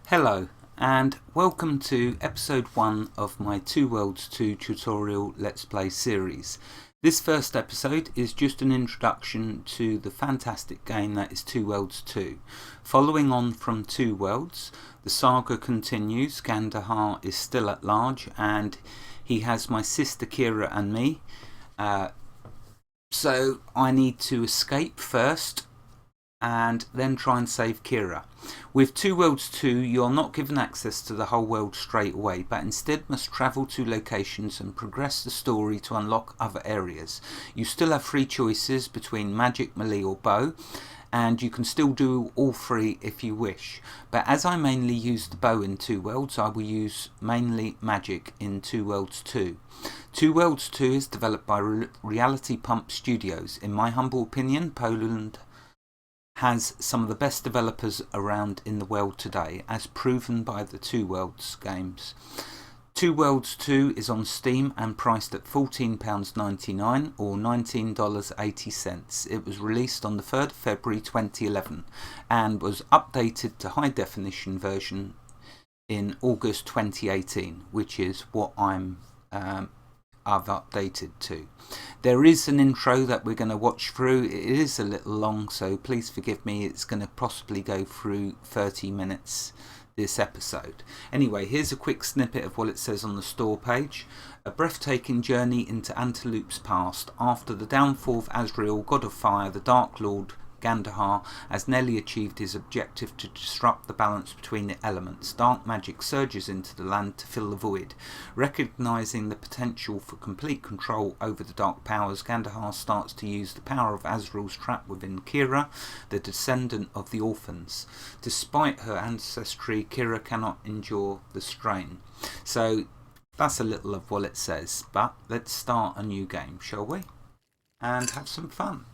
Hello and welcome to episode 1 of my Two Worlds 2 tutorial Let's Play series. This first episode is just an introduction to the fantastic game that is Two Worlds 2. Following on from Two Worlds, the saga continues. Gandahar is still at large and he has my sister Kira and me. So I need to escape first and then try and save Kira. With Two Worlds 2, you are not given access to the whole world straight away, but instead must travel to locations and progress the story to unlock other areas. You still have three choices between magic, melee or bow, and you can still do all three if you wish. But as I mainly use the bow in Two Worlds, I will use mainly magic in Two Worlds 2. Two Worlds 2 is developed by Reality Pump Studios. In my humble opinion, Poland has some of the best developers around in the world today, as proven by the Two Worlds games. Two Worlds 2 is on Steam and priced at £14.99 or $19.80. It was released on the 3rd of February 2011 and was updated to high definition version in August 2018, which is what I've updated to. There is an intro that we're going to watch through. It is a little long, so please forgive me. It's going to possibly go through 30 minutes this episode. Anyway, here's a quick snippet of what it says on the store page. A breathtaking journey into Antelope's past. After the downfall of Azrael, god of fire, the Dark Lord Gandahar has nearly achieved his objective to disrupt the balance between the elements. Dark magic surges into the land to fill the void. Recognizing the potential for complete control over the dark powers, Gandahar starts to use the power of Azrael's trap within Kira, the descendant of the orphans. Despite her ancestry, Kira cannot endure the strain. So that's a little of what it says, but let's start a new game, shall we? And have some fun.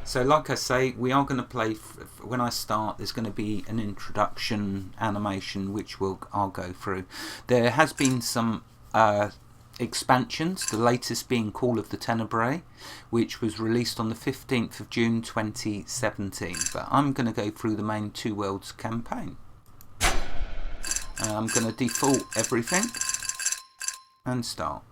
So like I say, we are going to play, when I start there's going to be an introduction animation which I'll go through. There has been some expansions, the latest being Call of the Tenebrae, which was released on the 15th of June 2017. But I'm going to go through the main Two Worlds campaign. I'm going to default everything and start.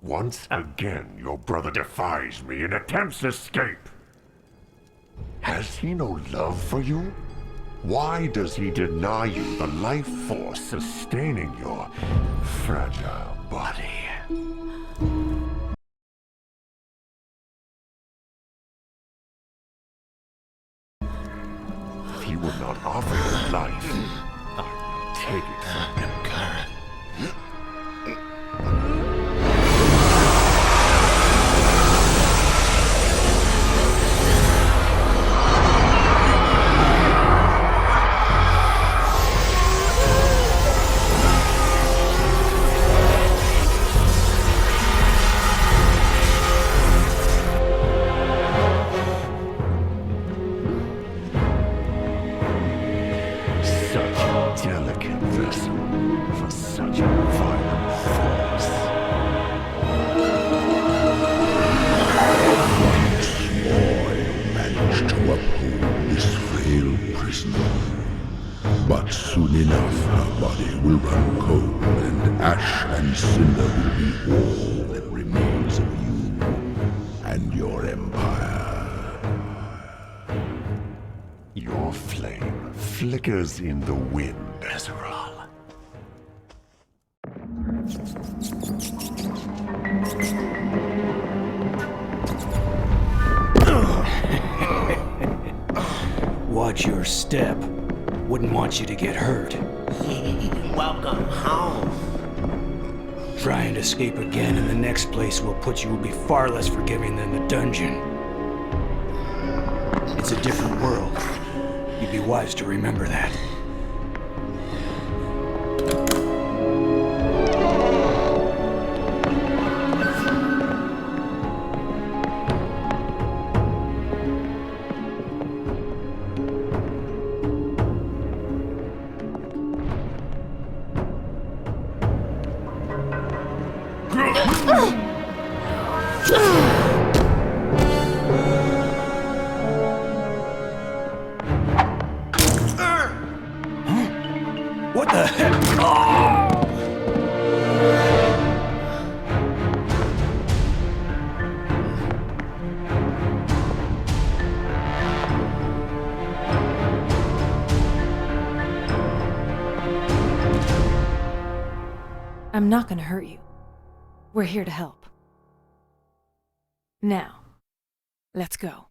Once again, your brother defies me and attempts escape. Has he no love for you? Why does he deny you the life force sustaining your fragile body? If he will not offer you life, I will take it from him. But soon enough her body will run cold, and ash and cinder will be all that remains of you and your empire. Your flame flickers in the wind, Ezreal. Watch your step. Wouldn't want you to get hurt. Welcome home. Try and escape again, and the next place we'll put you will be far less forgiving than the dungeon. It's a different world. You'd be wise to remember that. What the heck? I'm not gonna hurt you. We're here to help. Now, let's go.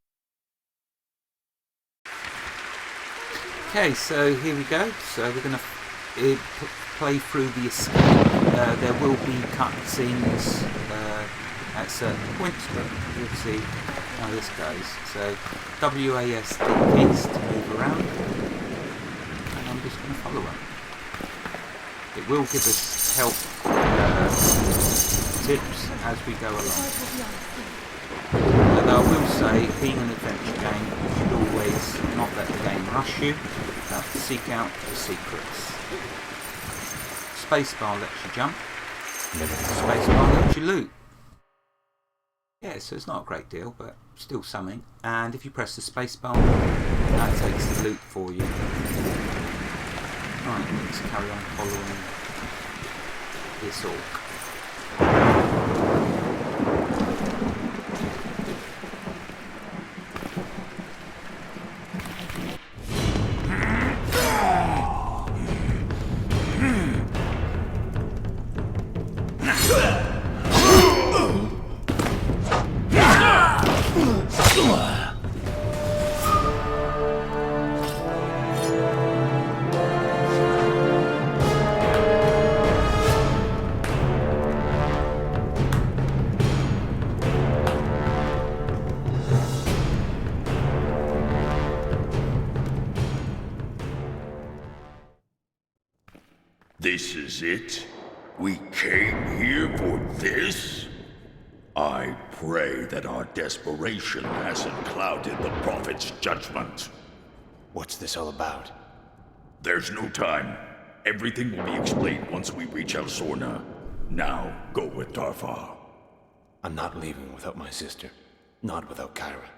Okay, so here we go. So we're going to play through the escape. There will be cutscenes at certain points, but you'll see how this goes. So WASD keys to move around, and I'm just going to follow them. It will give us help tips as we go along. Although I will say, being an adventure game, you should always not let the game rush you, but seek out the secrets. Spacebar lets you jump, spacebar lets you loot. Yeah, so it's not a great deal, but still something. And if you press the spacebar, that takes the loot for you. Right, let's carry on following this orc. This is it? We came here for this? I pray that our desperation hasn't clouded the Prophet's judgment. What's this all about? There's no time. Everything will be explained once we reach El Sorna. Now, go with Darfar. I'm not leaving without my sister. Not without Kyra.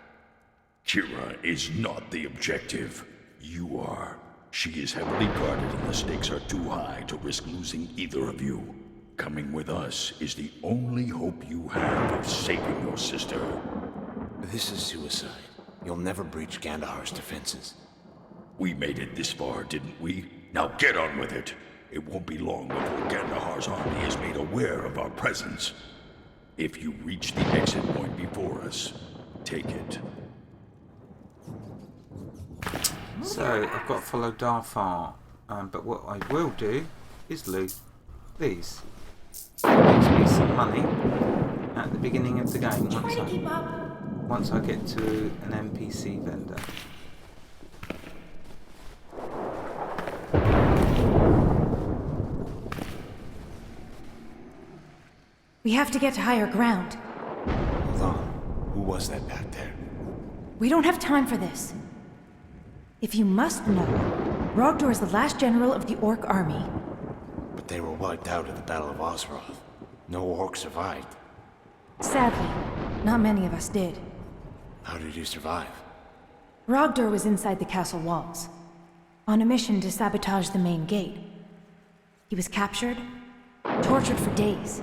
Kira is not the objective. You are. She is heavily guarded and the stakes are too high to risk losing either of you. Coming with us is the only hope you have of saving your sister. This is suicide. You'll never breach Gandahar's defenses. We made it this far, didn't we? Now get on with it. It won't be long before Gandahar's army is made aware of our presence. If you reach the exit point before us, take it. So I've got to follow Darfar, but what I will do is loot these. It gives me some money at the beginning of the game once I get to an NPC vendor. We have to get to higher ground. Hold on. Who was that back there? We don't have time for this. If you must know, Rogdor is the last general of the Orc army. But they were wiped out at the Battle of Osroth. No orc survived. Sadly, not many of us did. How did you survive? Rogdor was inside the castle walls, on a mission to sabotage the main gate. He was captured, tortured for days,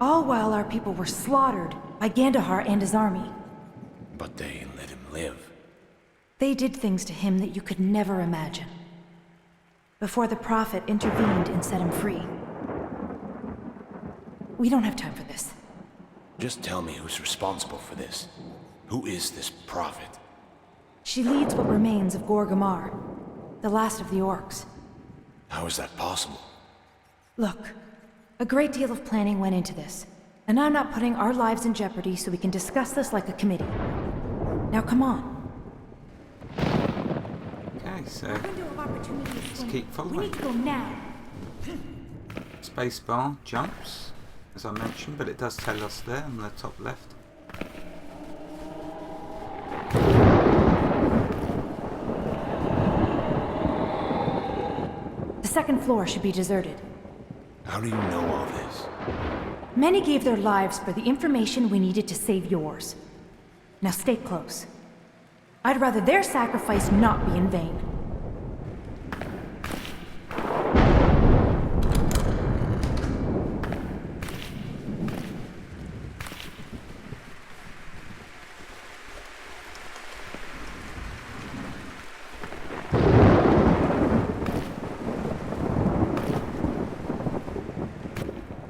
all while our people were slaughtered by Gandahar and his army. But they let him live. They did things to him that you could never imagine. Before the Prophet intervened and set him free. We don't have time for this. Just tell me who's responsible for this. Who is this Prophet? She leads what remains of Gorgamar, the last of the orcs. How is that possible? Look, a great deal of planning went into this, and I'm not putting our lives in jeopardy so we can discuss this like a committee. Now come on. Okay, so let's keep following. We need to go now. Spacebar jumps, as I mentioned, but it does tell us there on the top left. The second floor should be deserted. How do you know all this? Many gave their lives for the information we needed to save yours. Now stay close. I'd rather their sacrifice not be in vain.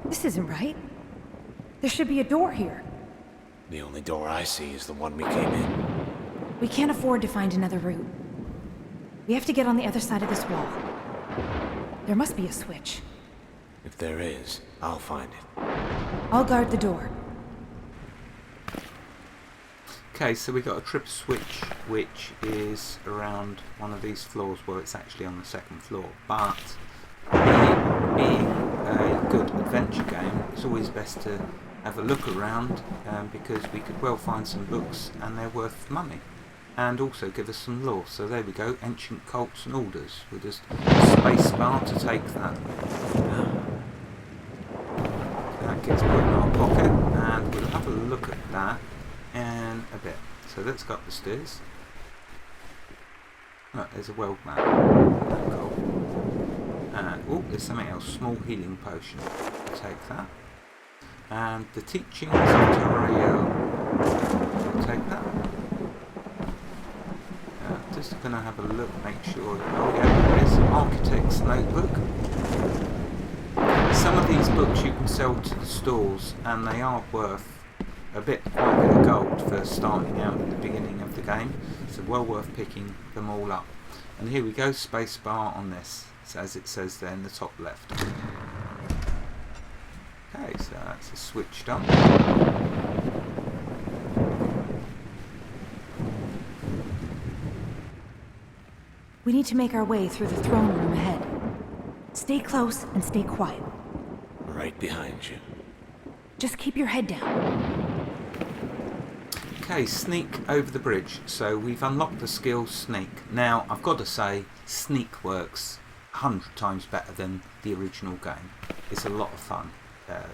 This isn't right. There should be a door here. The only door I see is the one we came in. We can't afford to find another route. We have to get on the other side of this wall. There must be a switch. If there is, I'll find it. I'll guard the door. Okay, so we got a trip switch, which is around one of these floors. Well, it's actually on the second floor, but being a good adventure game, it's always best to have a look around because we could well find some books and they're worth money, and also give us some lore. So there we go, ancient cults and orders. We'll just space bar to take that. That gets put in our pocket, and we'll have a look at that in a bit. So let's go up the stairs. Oh, there's a world map. Cool. And oh, there's something else. Small healing potion. Take that. And the teachings of Tarael. Take that. Just gonna have a look, make sure. Oh yeah, there is Architect's Notebook. Some of these books you can sell to the stores, and they are worth quite a bit of gold for starting out at the beginning of the game. So well worth picking them all up. And here we go, spacebar on this, as it says there in the top left. Okay, so that's a switch done. We need to make our way through the throne room ahead. Stay close and stay quiet. Right behind you. Just keep your head down. Okay, sneak over the bridge. So we've unlocked the skill sneak. Now, I've got to say, sneak works 100 times better than the original game. It's a lot of fun,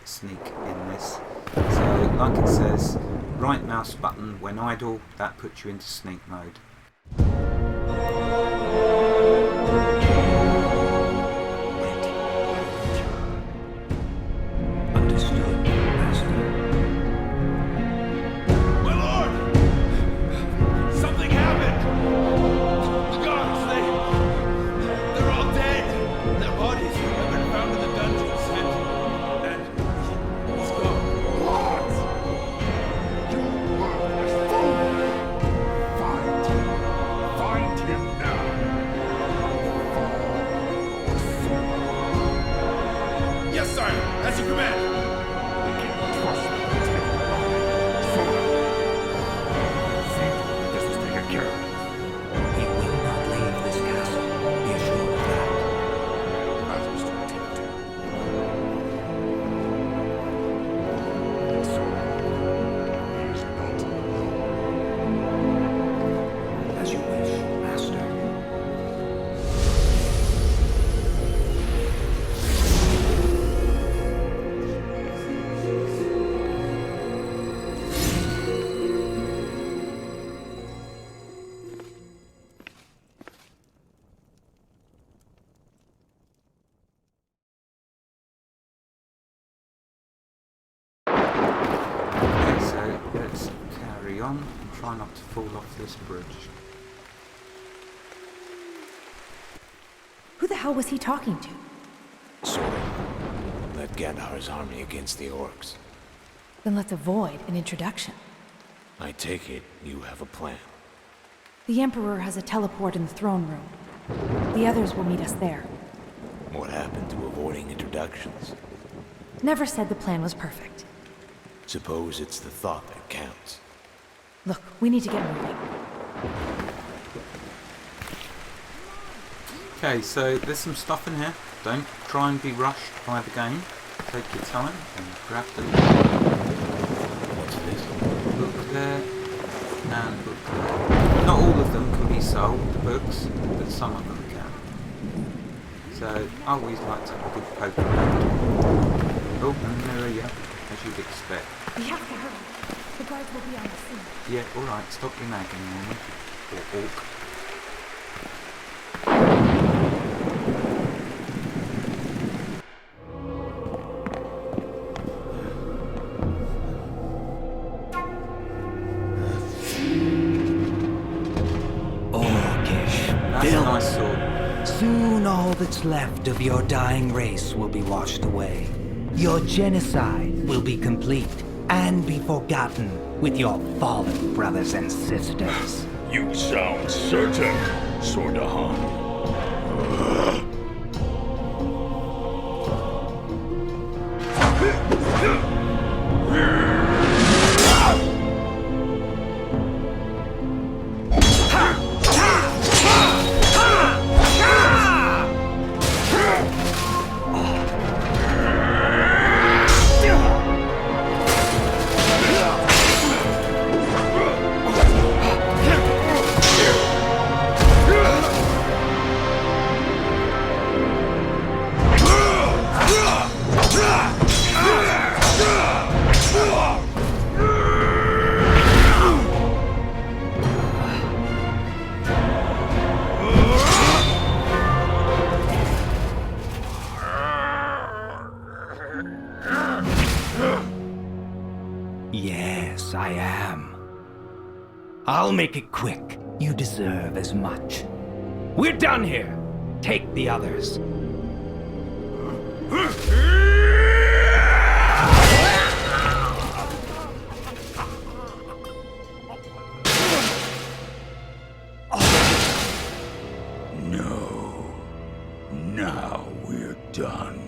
sneak in this. So, like it says, right mouse button when idle, that puts you into sneak mode. On and try not to fall off this bridge. Who the hell was he talking to? Sort of. Led Gandar's army against the orcs. Then let's avoid an introduction. I take it you have a plan. The Emperor has a teleport in the throne room. The others will meet us there. What happened to avoiding introductions? Never said the plan was perfect. Suppose it's the thought that counts. Look, we need to get moving. Okay, so there's some stuff in here. Don't try and be rushed by the game. Take your time and grab them. What's this? Book there and book there. Not all of them can be sold, the books, but some of them can. So I always like to have a good poke around. Oh, and there we go. as you'd expect. We have to hurry. The guards will be on the scene. Yeah, alright, stop your nagging, woman. Or orc. That's a nice sword. Soon all that's left of your dying race will be washed away. Your genocide will be complete and be forgotten with your fallen brothers and sisters. You sound certain, Sordahan. Yes, I am. I'll make it quick. You deserve as much. We're done here. Take the others. No. Now we're done.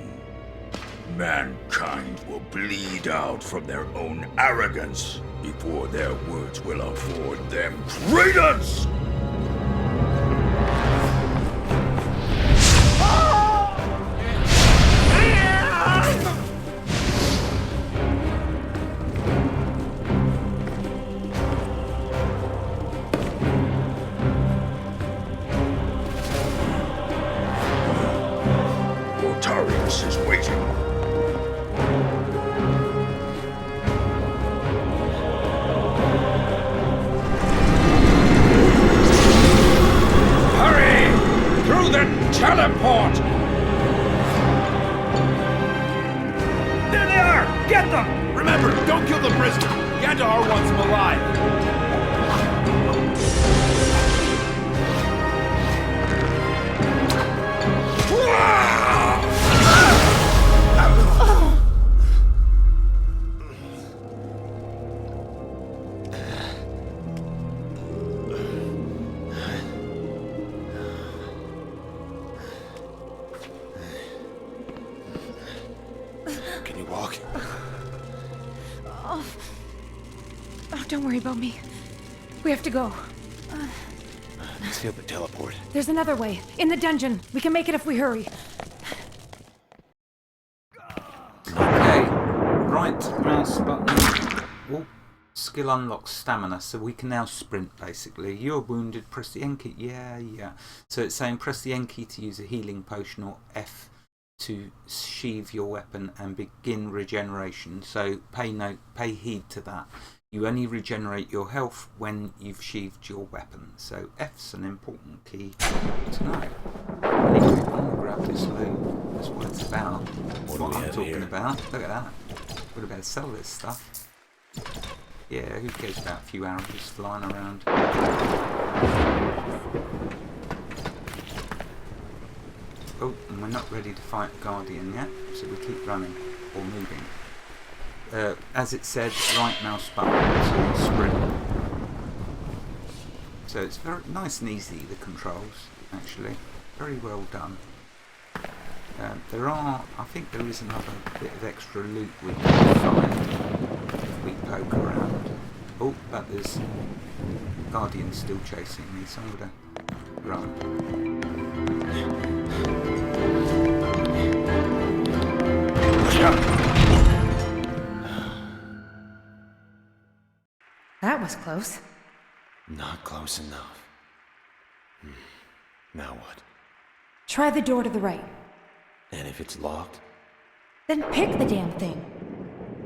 Mankind will bleed out from their own arrogance before their words will afford them credence! Mortarius is waiting. Teleport! There they are! Get them! Remember, don't kill the prisoner. Gandahar wants him alive. Can you walk? Oh, don't worry about me. We have to go. Let's hit the teleport. There's another way. In the dungeon. We can make it if we hurry. Okay, right mouse button. Oh, skill unlocks stamina, so we can now sprint basically. You're wounded, press the N key. Yeah. So it's saying press the N key to use a healing potion or F to sheathe your weapon and begin regeneration. So pay heed to that. You only regenerate your health when you've sheathed your weapon. So F's an important key to know. I'm going to grab this loot. That's what it's about. That's what I'm talking about. Look at that. Would have better sell this stuff. Yeah, who cares about a few arrows flying around? Oh, and we're not ready to fight the Guardian yet, so we keep running or moving. As it said, right mouse button to sprint. So it's very nice and easy, the controls, actually. Very well done. I think there is another bit of extra loot we can find if we poke around. Oh, but there's Guardian still chasing me, so I'm going to run. That was close. Not close enough. Now what? Try the door to the right. And if it's locked? Then pick the damn thing.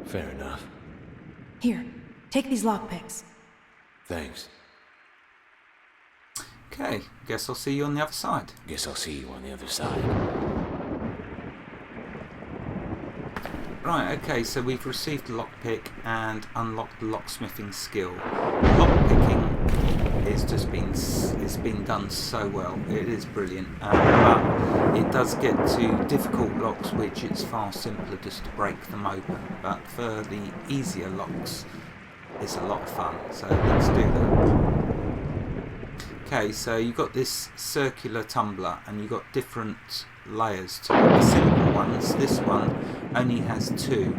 Fair enough. Here, take these lockpicks. Thanks. Okay, guess I'll see you on the other side. Guess I'll see you on the other side. Right, okay, so we've received the lockpick and unlocked the locksmithing skill. Lockpicking is just it's been done so well. It is brilliant, but it does get to difficult locks, which it's far simpler just to break them open. But for the easier locks, it's a lot of fun. So let's do that. Okay, so you've got this circular tumbler and you've got different layers to it. The simple ones, this one only has two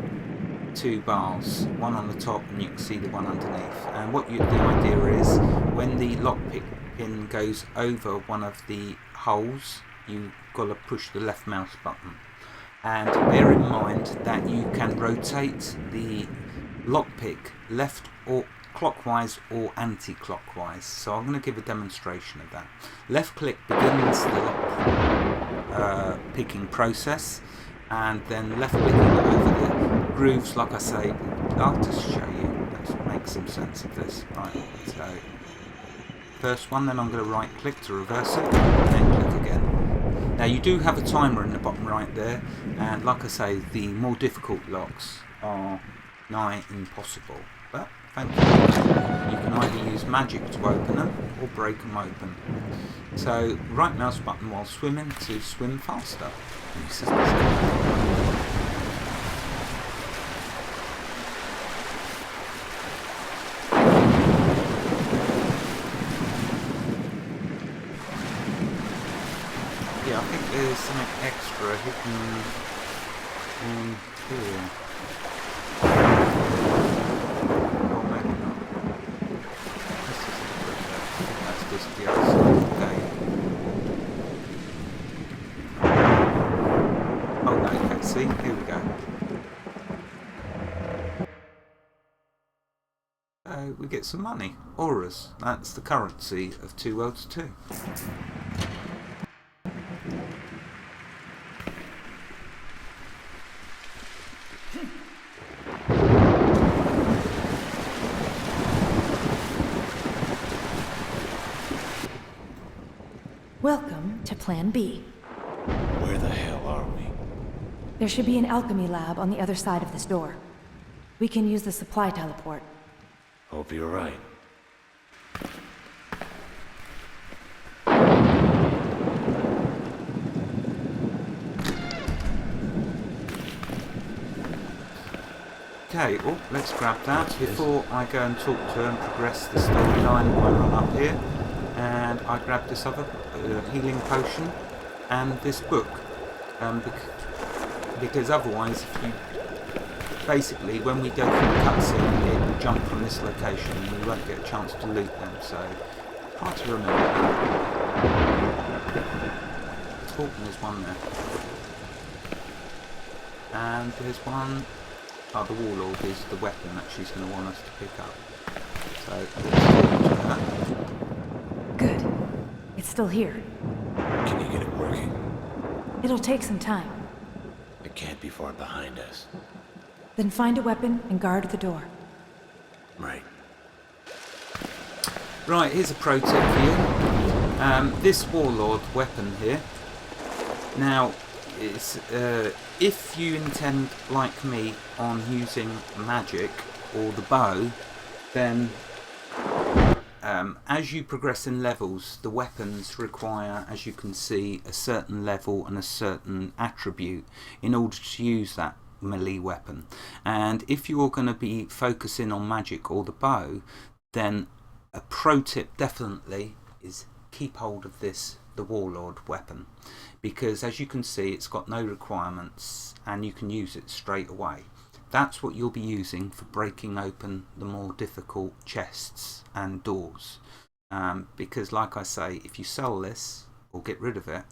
bars, one on the top and you can see the one underneath. And the idea is, when the lockpick pin goes over one of the holes, you've got to push the left mouse button. And bear in mind that you can rotate the lockpick left or clockwise or anti-clockwise. So I'm going to give a demonstration of that. Left click begins the lock picking process, and then left clicking over the grooves, like I say, I'll just show you, let's make some sense of this. Right, so first one, then I'm going to right click to reverse it, and then click again. Now you do have a timer in the bottom right there, and like I say, the more difficult locks are nigh impossible, but thankfully you can either use magic to open them or break them open. So right mouse button while swimming to swim faster. Yeah, I think there's something extra hidden in here. Oh, maybe not. This is a different bit. I think that's just the other side of the game. Oh no, okay, see? Here we go. We get some money. Auras. That's the currency of Two Worlds 2. Welcome to Plan B. Where the hell are we? There should be an alchemy lab on the other side of this door. We can use the supply teleport. Hope you're right. Okay, oh, let's grab that before I go and talk to her and progress the storyline while I'm up here. And I grab this other healing potion and this book. Because otherwise, if you basically, when we go through the cutscene, it will jump from this location and we won't get a chance to loot them. So try to remember that. Talking, there's one there, and there's one. Oh, the warlord is the weapon that she's going to want us to pick up. So let's talk to her. Good. It's still here. Can you get it working? It'll take some time. It can't be far behind us. Then find a weapon and guard the door. Right. Right, here's a pro tip for you. This warlord weapon here. Now, it's, if you intend, like me, on using magic or the bow, then as you progress in levels, the weapons require, as you can see, a certain level and a certain attribute in order to use that melee weapon. And if you're going to be focusing on magic or the bow, then a pro tip definitely is keep hold of this, the warlord weapon, because as you can see, it's got no requirements and you can use it straight away. That's what you'll be using for breaking open the more difficult chests and doors, because like I say, if you sell this or get rid of it,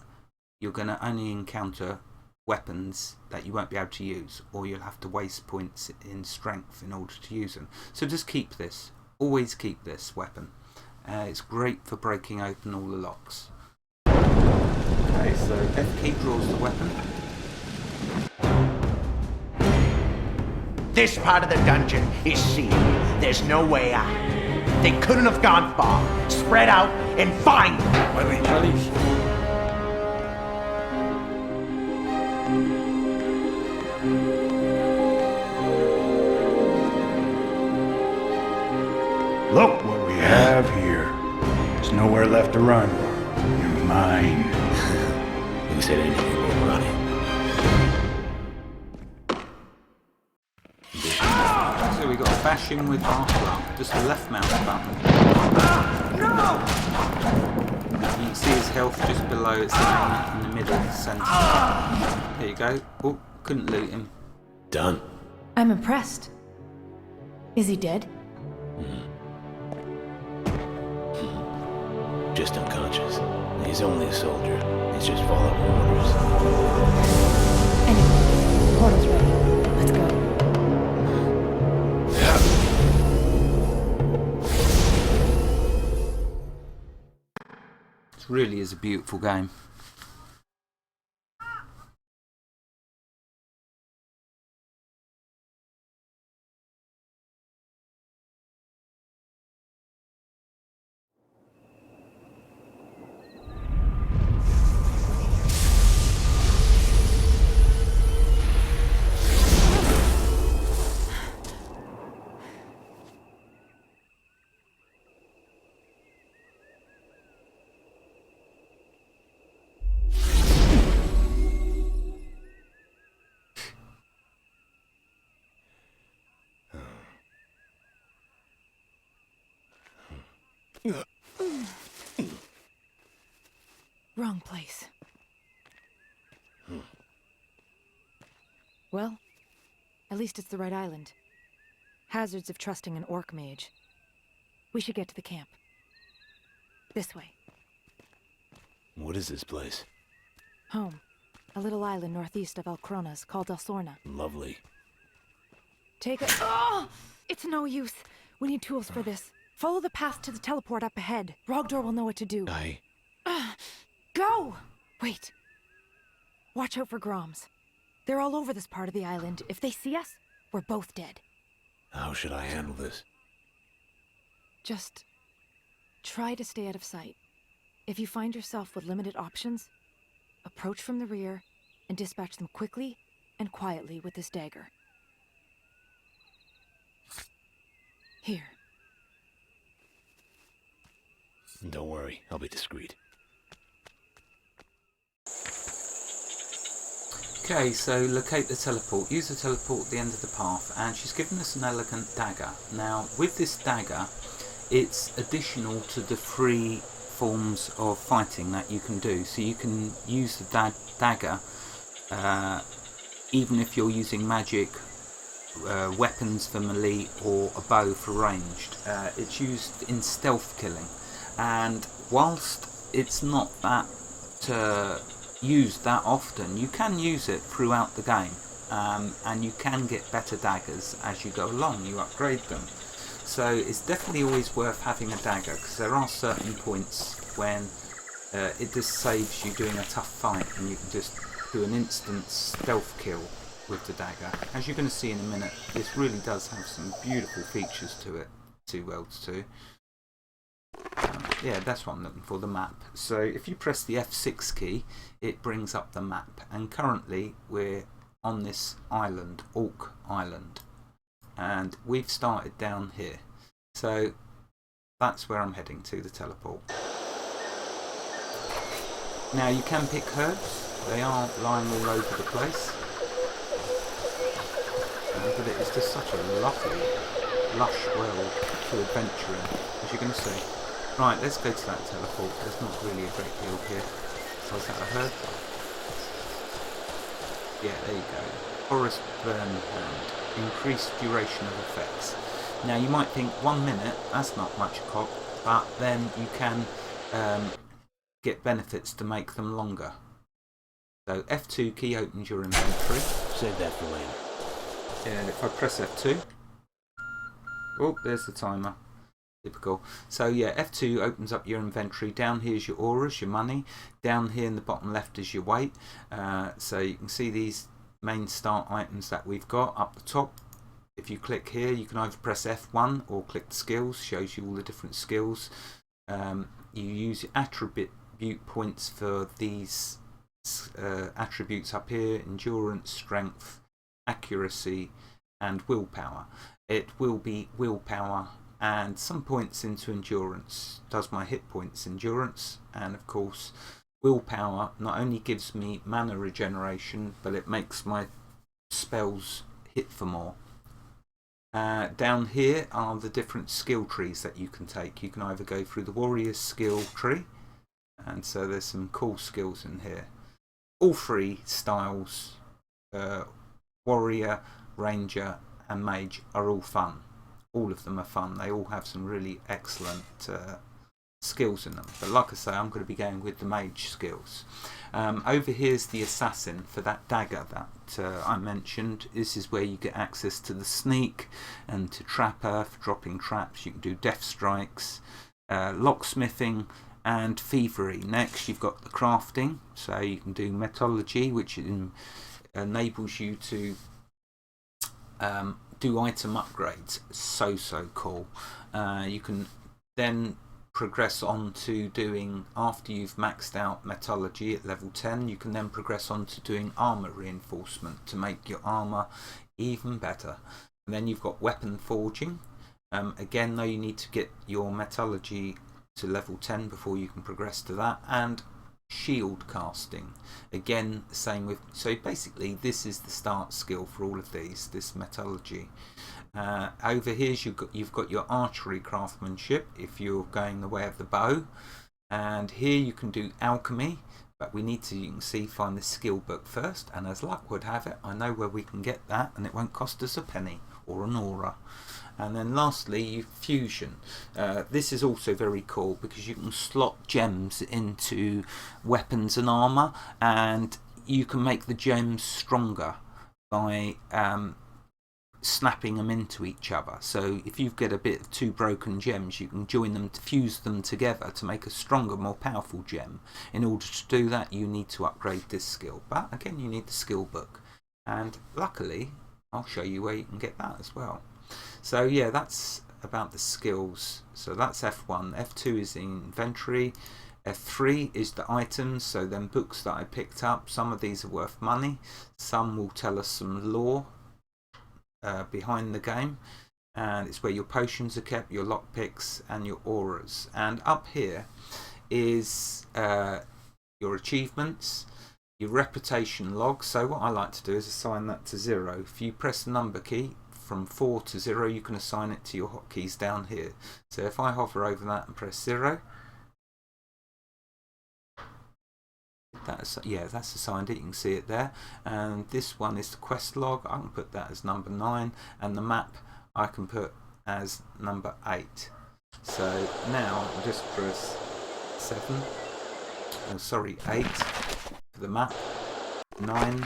you're going to only encounter weapons that you won't be able to use, or you'll have to waste points in strength in order to use them. So just keep this, always keep this weapon. It's great for breaking open all the locks. Okay, so F key draws the weapon. This part of the dungeon is sealed. There's no way out. They couldn't have gone far. Spread out and find them. Look what we have here. There's nowhere left to run. You're mine. Who said anything about running? So we got to bash him with R12, just the left mouse button. You can see his health just below, it's in the middle, centre. There you go. Oh, couldn't loot him. Done. I'm impressed. Is he dead? Just unconscious. He's only a soldier. He's just following orders. Anyway, portal's ready. Let's go. It really is a beautiful game. Wrong place. Well, at least it's the right island. Hazards of trusting an orc mage. We should get to the camp. This way. What is this place? Home. A little island northeast of El Cronas called El Sorna. Lovely. Take a... Oh! It's no use. We need tools for this. Follow the path to the teleport up ahead. Rogdor will know what to do. Go! Wait. Watch out for Groms. They're all over this part of the island. If they see us, we're both dead. How should I handle this? Just try to stay out of sight. If you find yourself with limited options, approach from the rear and dispatch them quickly and quietly with this dagger. Here. Don't worry, I'll be discreet. Okay, so locate the teleport. Use the teleport at the end of the path, and she's given us an elegant dagger. Now, with this dagger, it's additional to the 3 forms of fighting that you can do. So you can use the dagger even if you're using magic, weapons for melee, or a bow for ranged. It's used in stealth killing, and whilst it's not that used that often, you can use it throughout the game, and you can get better daggers as you go along. You upgrade them, so it's definitely always worth having a dagger, because there are certain points when it just saves you doing a tough fight and you can just do an instant stealth kill with the dagger. As you're going to see in a minute, this really does have some beautiful features to it. 2 Worlds 2. Yeah, that's what I'm looking for, the map. So if you press the F6 key, it brings up the map, and currently we're on this island, Orc Island, and we've started down here. So that's where I'm heading to, the teleport. Now you can pick herbs, they are lying all over the place, but it is just such a lovely, lush world to adventure in, as you're going to see. Right, let's go to that teleport. There's not really a great deal here. So is that a herb? Yeah, there you go. Forest Burn Hand. Increased duration of effects. Now you might think 1 minute, that's not much cock, but then you can get benefits to make them longer. So F2 key opens your inventory. Save that for later. And if I press F2, oh, there's the timer. Typical. So yeah, F2 opens up your inventory. Down here is your auras, your money. Down here in the bottom left is your weight. So you can see these main start items that we've got. Up the top, if you click here, you can either press F1 or click the skills, shows you all the different skills. You use attribute points for these attributes up here: endurance, strength, accuracy and willpower. It will be willpower and some points into endurance. Does my hit points endurance, and of course willpower not only gives me mana regeneration, but it makes my spells hit for more. Down here are the different skill trees that you can take. You can either go through the warrior's skill tree, and so there's some cool skills in here. All three styles, warrior, ranger and mage, are all fun. All of them are fun. They all have some really excellent skills in them. But like I say, I'm going to be going with the mage skills. Over here's the assassin for that dagger that I mentioned. This is where you get access to the sneak and to trapper for dropping traps. You can do death strikes, locksmithing and thievery. Next you've got the crafting, so you can do metallurgy, which enables you to do item upgrades. So cool. You can then progress on to doing, after you've maxed out metallurgy at level 10, you can then progress on to doing armor reinforcement to make your armor even better. And then you've got weapon forging. Again though, you need to get your metallurgy to level 10 before you can progress to that. And shield casting, again same with, so basically this is the start skill for all of these, this metallurgy. Over here you've got your archery craftsmanship if you're going the way of the bow, and here you can do alchemy, but we need to, you can see, find the skill book first, and as luck would have it, I know where we can get that, and it won't cost us a penny or an aura. And then lastly, fusion. This is also very cool because you can slot gems into weapons and armor, and you can make the gems stronger by snapping them into each other. So if you've got a bit of two broken gems, you can join them, fuse them together to make a stronger, more powerful gem. In order to do that, you need to upgrade this skill, but again you need the skill book, and luckily I'll show you where you can get that as well. So yeah, that's about the skills. So that's F1. F2 is the inventory. F3 is the items, so then books that I picked up. Some of these are worth money, some will tell us some lore behind the game, and it's where your potions are kept, your lockpicks and your auras. And up here is your achievements, your reputation log. So what I like to do is assign that to 0. If you press the number key from 4 to 0, you can assign it to your hotkeys down here. So if I hover over that and press 0, that's assigned it, you can see it there. And this one is the quest log, I can put that as number 9, and the map I can put as number 8. So now I'll just press 8 for the map, 9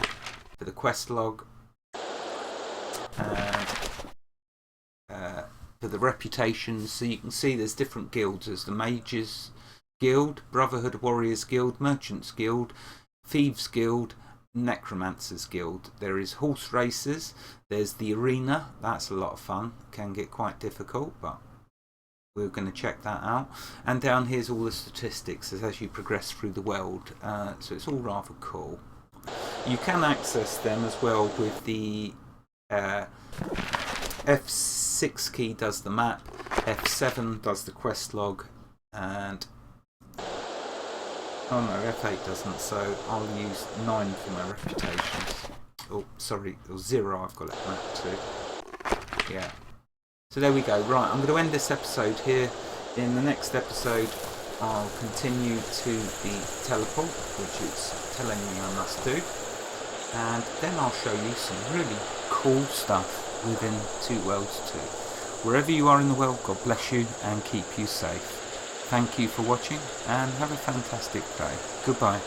for the quest log, and for the reputations. So you can see there's different guilds. There's the Mages Guild, Brotherhood Warriors Guild, Merchants Guild, Thieves Guild, Necromancers Guild. There is horse races, there's the arena, that's a lot of fun, can get quite difficult, but we're going to check that out. And down here's all the statistics as you progress through the world, so it's all rather cool. You can access them as well with the F6 key does the map, F7 does the quest log, and oh no, F8 doesn't, so I'll use 9 for my reputations. Oh, sorry, or 0 I've got it mapped to. Yeah. So there we go. Right, I'm going to end this episode here. In the next episode, I'll continue to the teleport, which it's telling me I must do. And then I'll show you some really cool stuff within Two Worlds 2. Wherever you are in the world, God bless you and keep you safe. Thank you for watching and have a fantastic day. Goodbye.